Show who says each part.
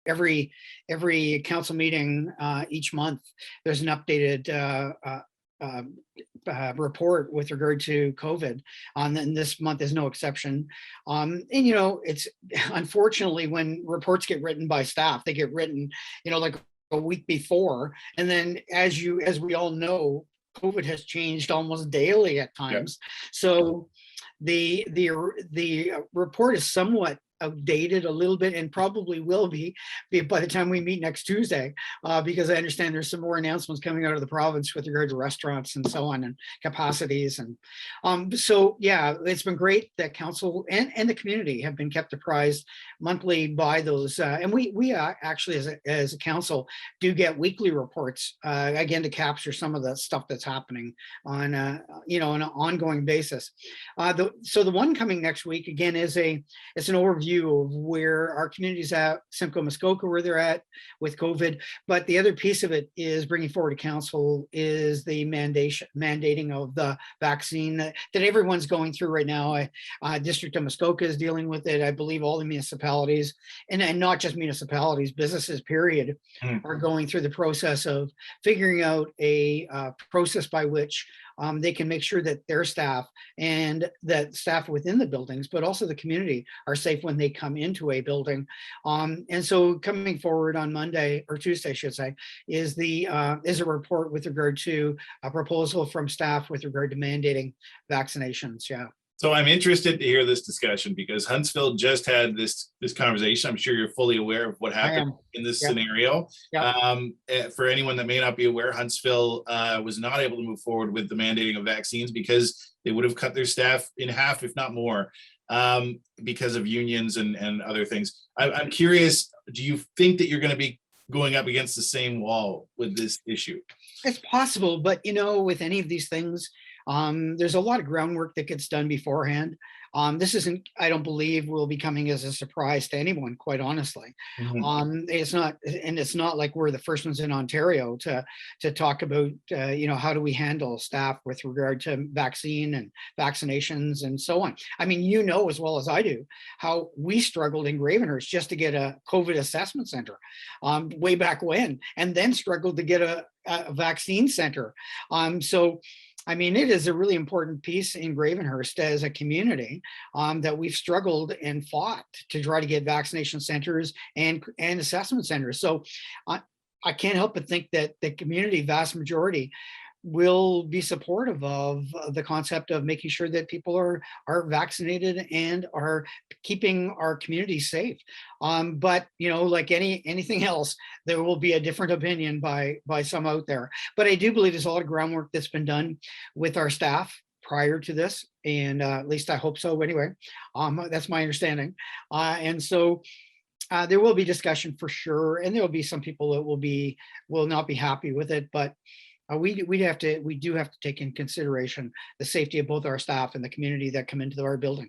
Speaker 1: every council meeting each month, there's an updated report with regard to COVID. And this month is no exception. And it's unfortunately when reports get written by staff, they get written, like a week before, and then as we all know, COVID has changed almost daily at times. Yeah. So the report is somewhat outdated a little bit, and probably will be by the time we meet next Tuesday, because I understand there's some more announcements coming out of the province with regard to restaurants and so on, and capacities. And so yeah, it's been great that council and the community have been kept apprised monthly by those, and we actually as a council do get weekly reports, again, to capture some of the stuff that's happening on on an ongoing basis. So the one coming next week again it's an overview of where our communities at, Simcoe, Muskoka, where they're at with COVID. But the other piece of it is bringing forward to council is the mandating of the vaccine that everyone's going through right now. District of Muskoka is dealing with it. I believe all the municipalities, and not just municipalities, businesses, period, are going through the process of figuring out a process by which they can make sure that their staff and that staff within the buildings, but also the community, are safe when they come into a building. And so coming forward on Monday or Tuesday, I should say, is a report with regard to a proposal from staff with regard to mandating vaccinations. Yeah.
Speaker 2: So I'm interested to hear this discussion because Huntsville just had this conversation. I'm sure you're fully aware of what happened in this scenario. Yep. For anyone that may not be aware, Huntsville was not able to move forward with the mandating of vaccines because they would have cut their staff in half, if not more, because of unions and other things. I'm curious, do you think that you're going to be going up against the same wall with this issue?
Speaker 1: It's possible, but with any of these things, there's a lot of groundwork that gets done beforehand. This isn't, I don't believe, will be coming as a surprise to anyone, quite honestly. It's not like we're the first ones in Ontario to talk about, how do we handle staff with regard to vaccine and vaccinations and so on. I mean, as well as I do, how we struggled in Gravenhurst just to get a COVID assessment center way back when, and then struggled to get a vaccine center. So it is a really important piece in Gravenhurst as a community that we've struggled and fought to try to get vaccination centers and assessment centers. So I can't help but think that the community, vast majority, will be supportive of the concept of making sure that people are vaccinated and are keeping our community safe. But like anything else, there will be a different opinion by some out there. But I do believe there's a lot of groundwork that's been done with our staff prior to this, and at least I hope so anyway. That's my understanding. And so there will be discussion for sure, and there will be some people that will not be happy with it, but we do have to take in consideration the safety of both our staff and the community that come into our building.